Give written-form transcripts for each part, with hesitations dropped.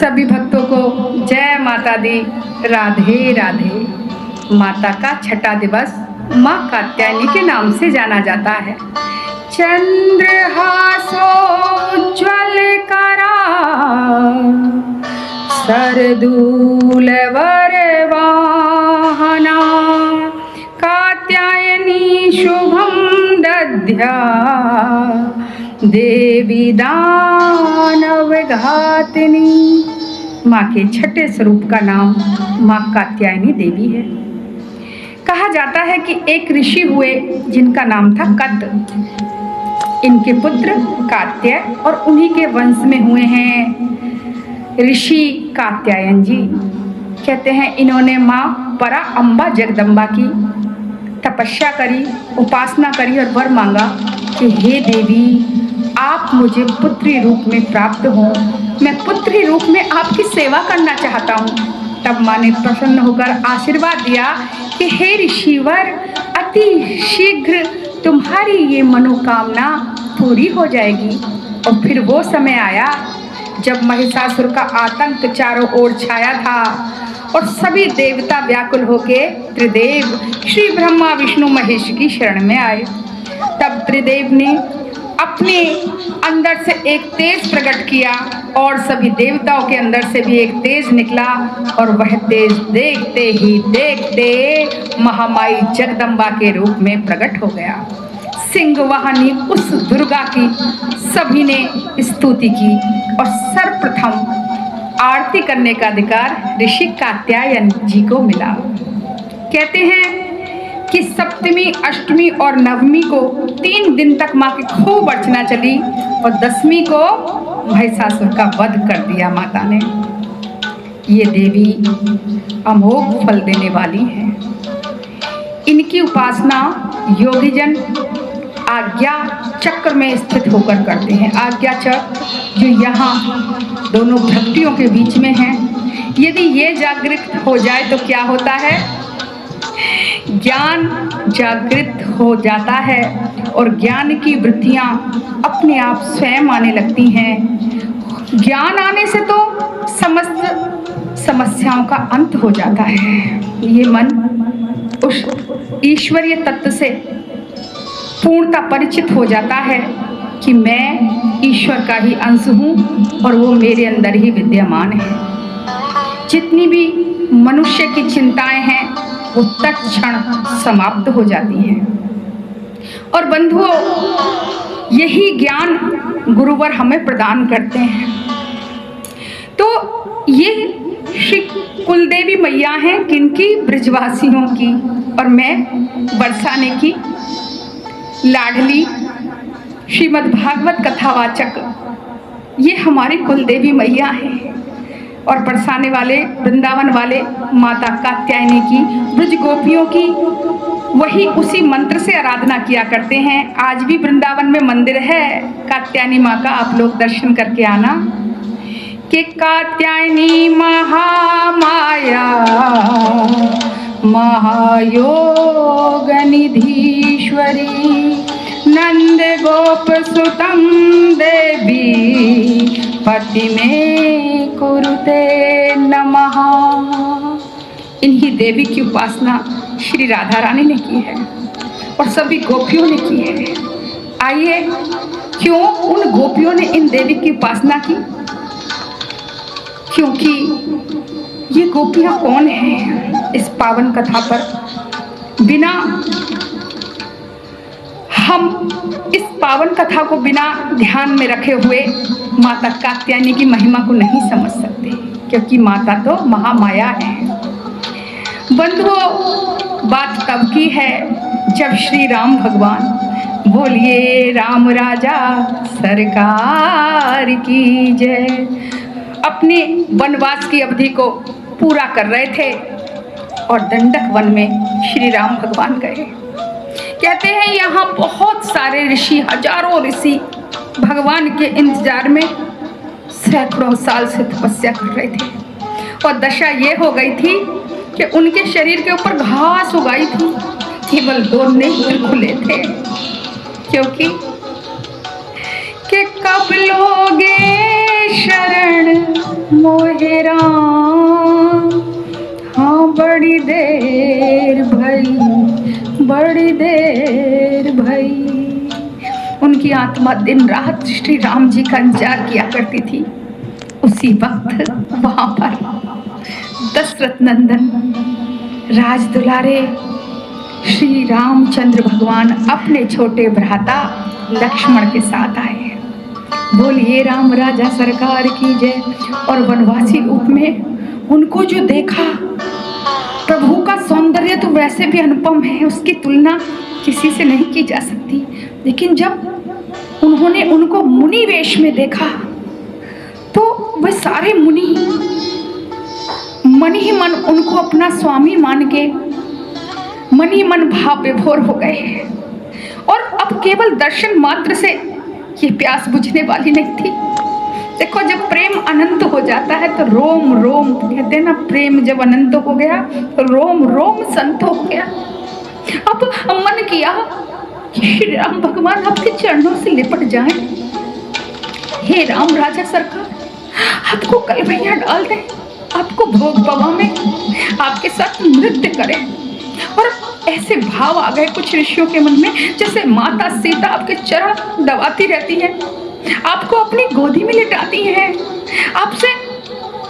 सभी भक्तों को जय माता दी, राधे राधे। माता का छठा दिवस माँ कात्यायनी के नाम से जाना जाता है। चंद्रहासोज्ज्वल करा सरदूल वरवाहना कात्यायनी शुभम दध्या देवी दानव घातिनी। माँ के छठे स्वरूप का नाम माँ कात्यायनी देवी है। कहा जाता है कि एक ऋषि हुए जिनका नाम था कत। इनके पुत्र कात्याय और उन्हीं के वंश में हुए हैं ऋषि कात्यायन जी। कहते हैं इन्होंने माँ परा अम्बा जगदम्बा की तपस्या करी, उपासना करी और वर मांगा कि हे देवी, आप मुझे पुत्री रूप में प्राप्त हो, मैं पुत्री रूप में आपकी सेवा करना चाहता हूँ। तब माँ ने प्रसन्न होकर आशीर्वाद दिया कि हे ऋषिवर, अति शीघ्र तुम्हारी ये मनोकामना पूरी हो जाएगी। और फिर वो समय आया जब महिषासुर का आतंक चारों ओर छाया था और सभी देवता व्याकुल होके त्रिदेव श्री ब्रह्मा विष्णु महेश की शरण में आए। तब त्रिदेव ने अपने अंदर से एक तेज प्रकट किया और सभी देवताओं के अंदर से भी एक तेज निकला और वह तेज देखते ही देखते महामाई जगदम्बा के रूप में प्रकट हो गया। सिंह वाहनी उस दुर्गा की सभी ने स्तुति की और सर्वप्रथम आरती करने का अधिकार ऋषि कात्यायन जी को मिला। कहते हैं कि सप्तमी, अष्टमी और नवमी को 3 दिन तक माँ की खूब अर्चना चली और 10वीं को महिषासुर का वध कर दिया माता ने। ये देवी अमोघ फल देने वाली है। इनकी उपासना योगीजन आज्ञा चक्र में स्थित होकर करते हैं। आज्ञा चक्र जो यहाँ दोनों भक्तियों के बीच में है, यदि ये जागृत हो जाए तो क्या होता है? ज्ञान जागृत हो जाता है और ज्ञान की वृत्तियाँ अपने आप स्वयं आने लगती हैं। ज्ञान आने से तो समस्त समस्याओं का अंत हो जाता है। ये मन उस ईश्वरीय तत्व से पूर्णता परिचित हो जाता है कि मैं ईश्वर का ही अंश हूँ और वो मेरे अंदर ही विद्यमान है। जितनी भी मनुष्य की चिंताएं हैं वो तत्क्षण समाप्त हो जाती हैं। और बंधुओं, यही ज्ञान गुरुवर हमें प्रदान करते हैं। तो ये श्री कुलदेवी मैया हैं किनकी? ब्रजवासियों की। और मैं बरसाने की लाडली श्रीमद् भागवत कथावाचक, ये हमारी कुलदेवी मैया हैं। और बरसाने वाले, वृंदावन वाले माता कात्यायनी की, ब्रज गोपियों की वही उसी मंत्र से आराधना किया करते हैं। आज भी वृंदावन में मंदिर है कात्यायनी माँ का, आप लोग दर्शन करके आना। कि कात्यायनी महामाया महायोग निधीश्वरी नंद गोप सुतम देवी पति में कुरुते नमः। इन्हीं देवी की उपासना श्री राधा रानी ने की है और सभी गोपियों ने की है। आइए, क्यों उन गोपियों ने इन देवी की उपासना की? क्योंकि ये गोपियाँ कौन हैं? इस पावन कथा पर बिना हम इस पावन कथा को बिना ध्यान में रखे हुए माता कात्यायनी की महिमा को नहीं समझ सकते, क्योंकि माता तो महामाया है। बंधुओं, बात तब की है जब श्री राम भगवान, बोलिए राम राजा सरकार की जय, अपने वनवास की अवधि को पूरा कर रहे थे और दंडक वन में श्री राम भगवान गए। कहते हैं यहाँ बहुत सारे ऋषि, हजारों ऋषि भगवान के इंतजार में सैकड़ों साल से तपस्या कर रहे थे और दशा ये हो गई थी कि उनके शरीर के ऊपर घास उगाई थी, केवल 2 नेत्र खुले थे। क्योंकि कि कब लोगे शरण मोहे हे राम, हाँ बड़ी देर भई, बड़ी देर भई। उनकी आत्मा दिन रात श्री राम जी का इंतजार किया करती थी। उसी वक्त वहां पर दशरथ नंदन राज दुलारे श्री रामचंद्र भगवान अपने छोटे भ्राता लक्ष्मण के साथ आए। बोलिए राम राजा सरकार की जय। और वनवासी रूप में उनको जो देखा, प्रभु का सौंदर्य तो वैसे भी अनुपम है, उसकी तुलना किसी से नहीं की जा सकती। लेकिन जब उन्होंने उनको मुनि वेश में देखा तो वे सारे मुनि मन ही मन उनको अपना स्वामी मान के मन ही मन भाव विभोर हो गए। और अब केवल दर्शन मात्र से ये प्यास बुझने वाली नहीं थी। देखो, जब प्रेम अनंत हो जाता है तो रोम रोम, कहते हैं ना, प्रेम जब अनंत हो गया तो रोम रोम संत हो गया। अब मन किया कि श्री राम भगवान आपके चरणों से लिपट जाएं। हे राम राजा सरकार, आपको कलवैया डाल दें, आपको भोग बवा में आपके साथ नृत्य करें। और ऐसे भाव आ गए कुछ ऋषियों के मन में, जैसे माता सीता आपके चरण दबाती रहती है, आपको अपनी गोदी में लिटाती है, आपसे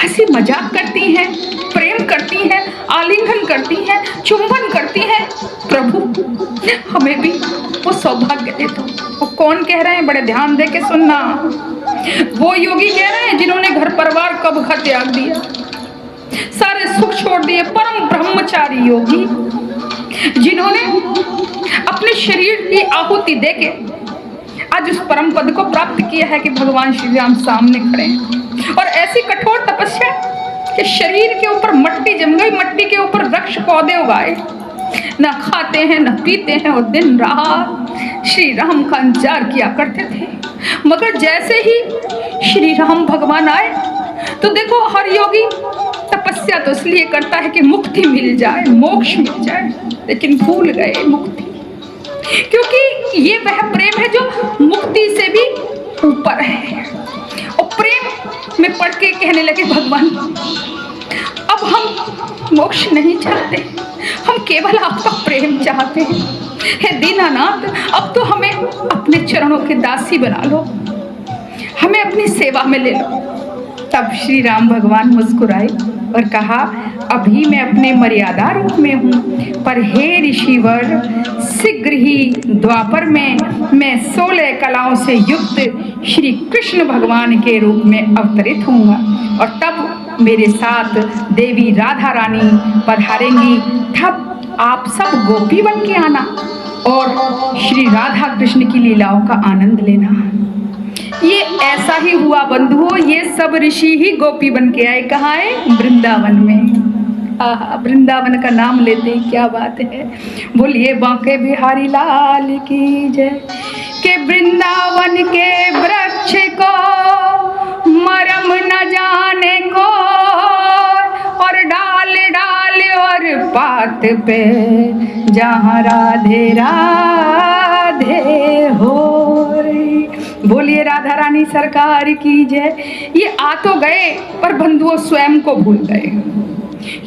हंसी मजाक करती हैं, प्रेम करती हैं, आलिंगन करती हैं, चुंबन करती हैं। प्रभु हमें भी वो सौभाग्य दे दो। वो कौन कह रहे हैं, बड़े ध्यान दे के सुनना। वो योगी कह रहे हैं जिन्होंने घर परिवार कब का त्याग दिया, सारे सुख छोड़ दिए, परम ब्रह्मचारी योगी जिन्होंने अपने शरीर की आहुति देके आज उस परम पद को प्राप्त किया है कि भगवान श्री राम सामने खड़े हैं। और ऐसी कठोर तपस्या कि शरीर के ऊपर मट्टी जम गई, मट्टी के ऊपर वृक्ष पौधे उगाए, न खाते हैं न पीते हैं, और दिन रात श्री राम का इंतजार किया करते थे। मगर जैसे ही श्री राम भगवान आए तो देखो, हर योगी तपस्या तो इसलिए करता है कि मुक्ति मिल जाए, मोक्ष मिल जाए, लेकिन भूल गए मुक्ति, क्योंकि ये वह प्रेम है जो मुक्ति से भी ऊपर है। और प्रेम में पढ़ के कहने लगे, भगवान अब हम मोक्ष नहीं चाहते, हम केवल आपका प्रेम चाहते हैं। हे दीनानाथ, अब तो हमें अपने चरणों के दासी बना लो, हमें अपनी सेवा में ले लो। तब श्री राम भगवान मुस्कुराए और कहा, अभी मैं अपने मर्यादा रूप में हूँ, पर हे ऋषिवर, शीघ्र ही द्वापर में मैं 16 कलाओं से युक्त श्री कृष्ण भगवान के रूप में अवतरित होऊंगा। और तब मेरे साथ देवी राधा रानी पधारेंगी। तब आप सब गोपी बन के आना और श्री राधा कृष्ण की लीलाओं का आनंद लेना। ये ऐसा ही हुआ बंधुओं, ये सब ऋषि ही गोपी बन के आए। कहाँ आए? वृंदावन में। आहा, वृंदावन का नाम लेते हैं, क्या बात है। बोलिए बांके बिहारी लाल की जय। के वृंदावन के वृक्ष को मरम न जाने को, और डाल डाल और पात पे जहाँ राधे राधे हो। बोलिए राधा रानी सरकार की जय। ये आ तो गए पर बंधुओं स्वयं को भूल गए।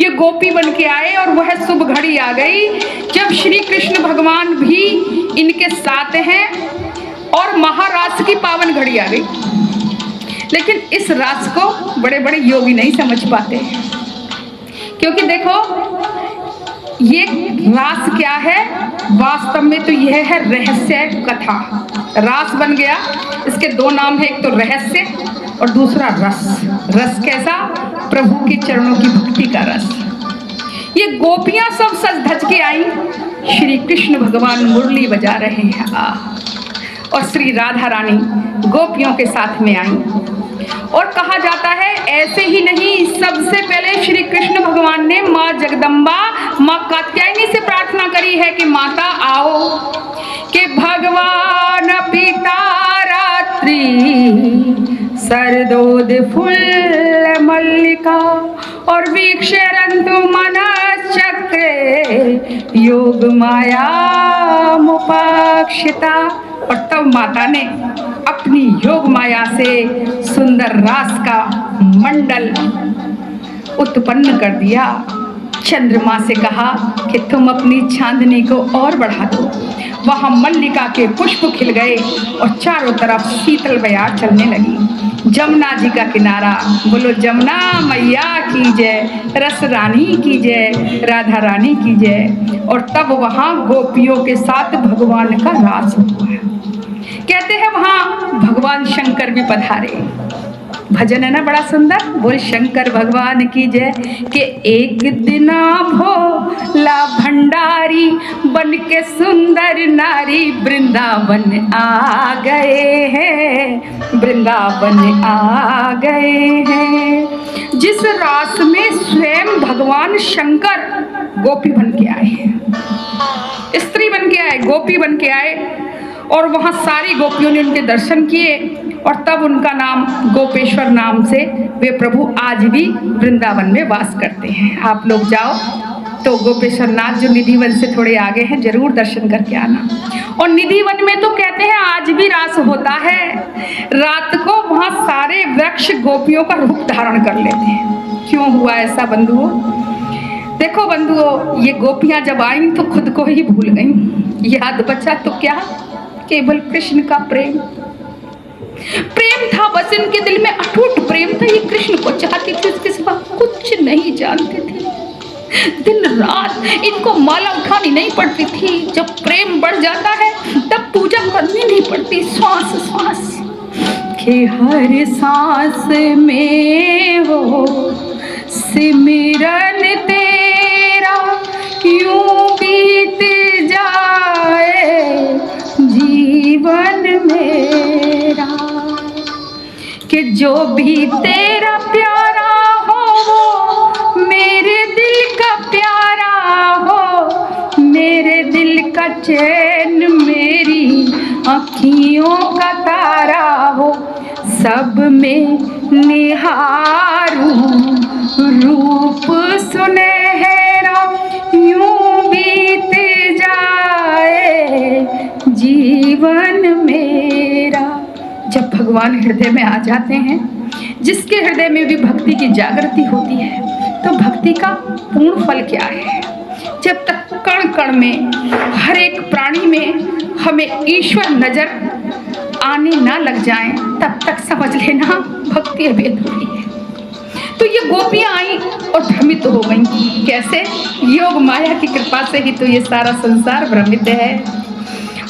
ये गोपी बन के आए और वह शुभ घड़ी आ गई जब श्री कृष्ण भगवान भी इनके साथ हैं और महारास की पावन घड़ी आ गई। लेकिन इस रास को बड़े बड़े योगी नहीं समझ पाते, क्योंकि देखो ये रास क्या है, वास्तव में तो यह है रहस्य कथा। रास बन गया, इसके दो नाम है, एक तो रहस्य और दूसरा रस। रस कैसा? प्रभु के चरणों की भक्ति का रस। ये गोपियां सब सज धज के आई, श्री कृष्ण भगवान मुरली बजा रहे हैं और श्री राधा रानी गोपियों के साथ में आई। और कहा जाता है ऐसे ही नहीं, सबसे पहले श्री कृष्ण भगवान ने माँ जगदम्बा, माँ कात्यायनी से प्रार्थना करी है कि माता आओ, कि भगवान पिता रात्रि सरदोद फुल मल्लिका, और वीक्षरन्तु मनश्चक्रे योग माया मुपाक्षिता। और तब माता ने अपनी योग माया से सुंदर रास का मंडल उत्पन्न कर दिया। चंद्रमा से कहा कि तुम अपनी चांदनी को और बढ़ा दो। वहां मल्लिका के पुष्प खिल गए और चारों तरफ शीतल बयार चलने लगी। जमुना जी का किनारा, बोलो जमुना मैया की जय, रस रानी की जय, राधा रानी की जय। और तब वहां गोपियों के साथ भगवान का रास हुआ। कहते हैं वहां भगवान शंकर भी पधारे। भजन है ना बड़ा सुंदर, बोल शंकर भगवान की जय। कि एक दिना भोला भंडारी बन के सुंदर नारी वृंदावन आ गए हैं, वृंदावन आ गए हैं। जिस रास में स्वयं भगवान शंकर गोपी बन के आए हैं, स्त्री बन के आए, गोपी बन के आए, और वहां सारी गोपियों ने उनके दर्शन किए और तब उनका नाम गोपेश्वर नाम से वे प्रभु आज भी वृंदावन में वास करते हैं। आप लोग जाओ तो गोपेश्वर नाथ जो निधिवन से थोड़े आगे हैं, जरूर दर्शन करके आना। और निधिवन में तो कहते हैं आज भी रास होता है। रात को वहां सारे वृक्ष गोपियों का रूप धारण कर लेते हैं। क्यों हुआ ऐसा बंधुओं? देखो बंधुओं, ये गोपियां जब आई तो खुद को ही भूल गई। याद बचा तो क्या, केवल कृष्ण का प्रेम था बस इनके दिल में, अटूट प्रेम था। ये कृष्ण को चाहती थी, उसके सिवा कुछ नहीं जानते थे। दिन रात इनको माला उठानी नहीं पड़ती थी। जब प्रेम बढ़ जाता है तब पूजा करनी नहीं पड़ती। श्वास श्वास के हर सांस में हो सिमरन तेरा, यूं बीत जाए जीवन मेरा। कि जो भी तेरा प्यारा हो वो मेरे दिल का प्यारा हो, मेरे दिल का चैन मेरी आँखियों का तारा हो। सब में निहारूं रूप सुनहरा, यूं बीत जाए जीवन मेरा। जब भगवान हृदय में आ जाते हैं, जिसके हृदय में भी भक्ति की जागृति होती है, तो भक्ति का पूर्ण फल क्या है? जब तक कण कण में, हर एक प्राणी में हमें ईश्वर नजर आने ना लग जाए, तब तक समझ लेना भक्ति अभी अधूरी है। तो ये गोपियां आई और भ्रमित हो गईं। कैसे? योग माया की कृपा से ही तो ये सारा संसार भ्रमित है।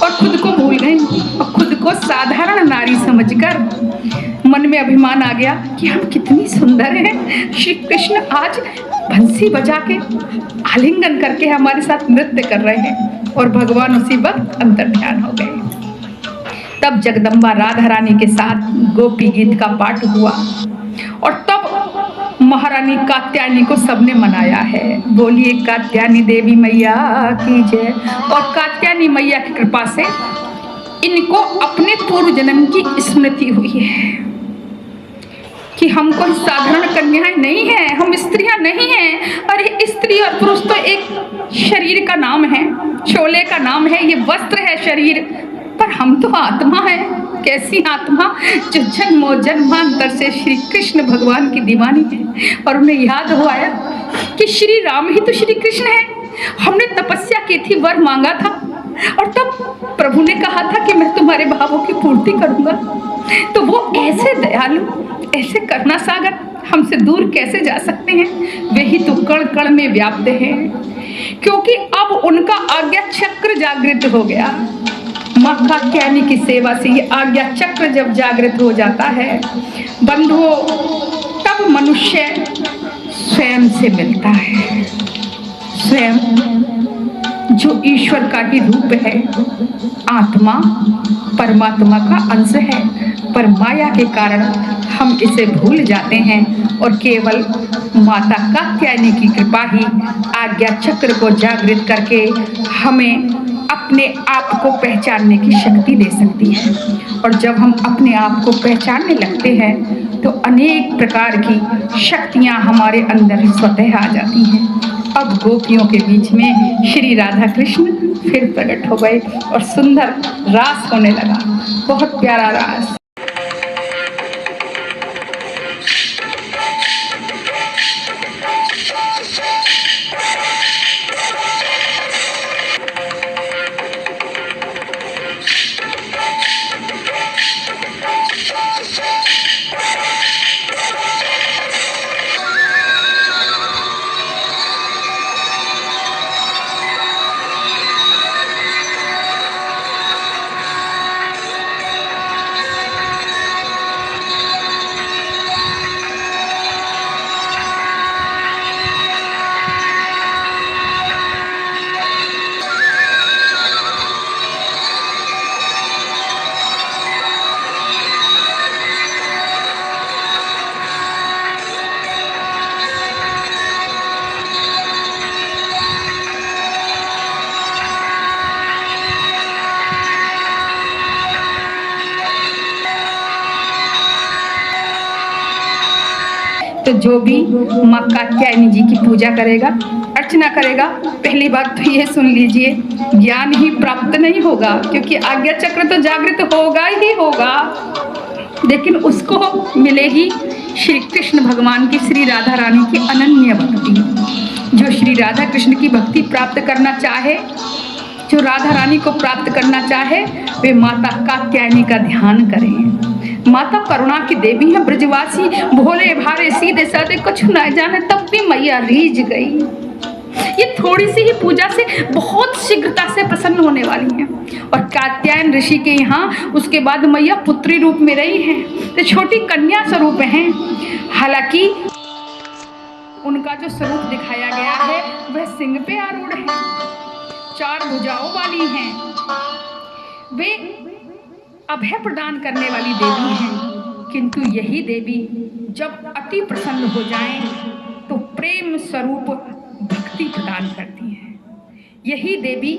और खुद को भूल गई और खुद को साधारण नारी समझकर मन में अभिमान आ गया कि हम कितनी सुंदर हैं। श्री कृष्ण आज बंसी बजा के आलिंगन करके हमारे साथ नृत्य कर रहे हैं। और भगवान उसी वक्त अंतर ध्यान हो गए। तब जगदम्बा राधा रानी के साथ गोपी गीत का पाठ हुआ और तब महारानी कात्यायनी को सबने मनाया है। बोलिए कात्यायनी देवी मैया की जय। और कात्यायनी मैया की कृपा से इनको अपने पूर्व जन्म की स्मृति हुई है कि हम कोई साधारण कन्याएं नहीं हैं, हम स्त्रियां नहीं हैं। अरे स्त्री और पुरुष तो एक शरीर का नाम है, शोले का नाम है, ये वस्त्र है शरीर, पर हम तो आत्मा है। कैसी आत्मा? जो जन्मों जन्मांतर से श्री कृष्ण भगवान की दीवानी है। और उन्हें याद हो आया कि श्री राम ही तो श्री कृष्ण है। हमने तपस्या की थी, वर मांगा था, और तब प्रभु ने कहा था कि मैं तुम्हारे भावों की पूर्ति करूंगा। तो वो ऐसे दयालु, ऐसे करुणा सागर हमसे दूर कैसे जा सकते हैं? वे ही तो कण कण में व्याप्त हैं। क्योंकि अब उनका आज्ञा चक्र जागृत हो गया। माँ कात्यायनी की सेवा से ये आज्ञा चक्र जब जागृत हो जाता है बंधुओं, तब मनुष्य स्वयं से मिलता है। स्वयं जो ईश्वर का ही रूप है, आत्मा परमात्मा का अंश है, पर माया के कारण हम इसे भूल जाते हैं और केवल माता कात्यायनी की कृपा ही आज्ञा चक्र को जागृत करके हमें अपने आप को पहचानने की शक्ति दे सकती है। और जब हम अपने आप को पहचानने लगते हैं तो अनेक प्रकार की शक्तियाँ हमारे अंदर स्वतः आ जाती हैं। अब गोपियों के बीच में श्री राधा कृष्ण फिर प्रकट हो गए और सुंदर रास होने लगा, बहुत प्यारा रास। तो जो भी माँ कात्यायनी जी की पूजा करेगा, अर्चना करेगा, पहली बात तो ये सुन लीजिए, ज्ञान ही प्राप्त नहीं होगा, क्योंकि आज्ञा चक्र तो जागृत होगा ही होगा, लेकिन उसको मिलेगी श्री कृष्ण भगवान की, श्री राधा रानी की अनन्य भक्ति। जो श्री राधा कृष्ण की भक्ति प्राप्त करना चाहे, जो राधा रानी को प्राप्त करना चाहे, वे माता कात्यायनी का ध्यान करें। माता करुणा की देवी है, ब्रजवासी भोले भाले सीधे साधे कुछ न जाने, तब भी मैया रीझ गई। ये थोड़ी सी ही पूजा से बहुत शीघ्रता से प्रसन्न होने वाली हैं। और कात्यायन ऋषि के यहाँ उसके बाद मैया पुत्री रूप में रही हैं, तो छोटी कन्या स्वरूप हैं। हालांकि उनका जो स्वरूप दिखाया गया है वह सिंह पे आरूढ़ है, 4 भुजाओं वाली हैं। वे अभय प्रदान करने वाली देवी हैं, किंतु यही देवी जब अति प्रसन्न हो जाएं तो प्रेम स्वरूप भक्ति प्रदान करती हैं। यही देवी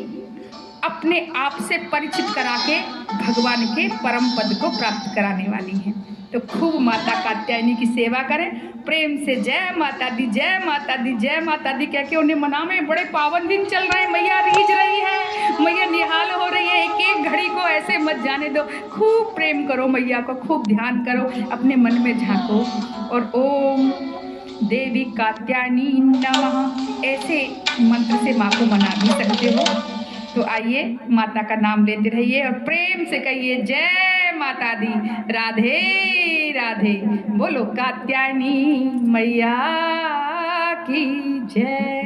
अपने आप से परिचित करा के भगवान के परम पद को प्राप्त कराने वाली हैं। तो खूब माता कात्यायनी की सेवा करें, प्रेम से जय माता दी, जय माता दी, जय माता दी कह के उन्हें मनावे। बड़े पावन दिन चल रहे हैं, मैया रीझ रही है, मैया निहाल हो रही है, एक एक घड़ी को ऐसे मत जाने दो। खूब प्रेम करो मैया को, खूब ध्यान करो, अपने मन में झांको और ओम देवी कात्यायनी नमः ऐसे मंत्र से माँ को मना भी सकते हो। तो आइए माता का नाम लेते रहिए और प्रेम से कहिए जय माता दी, राधे राधे। बोलो कात्यायनी मैया की जय।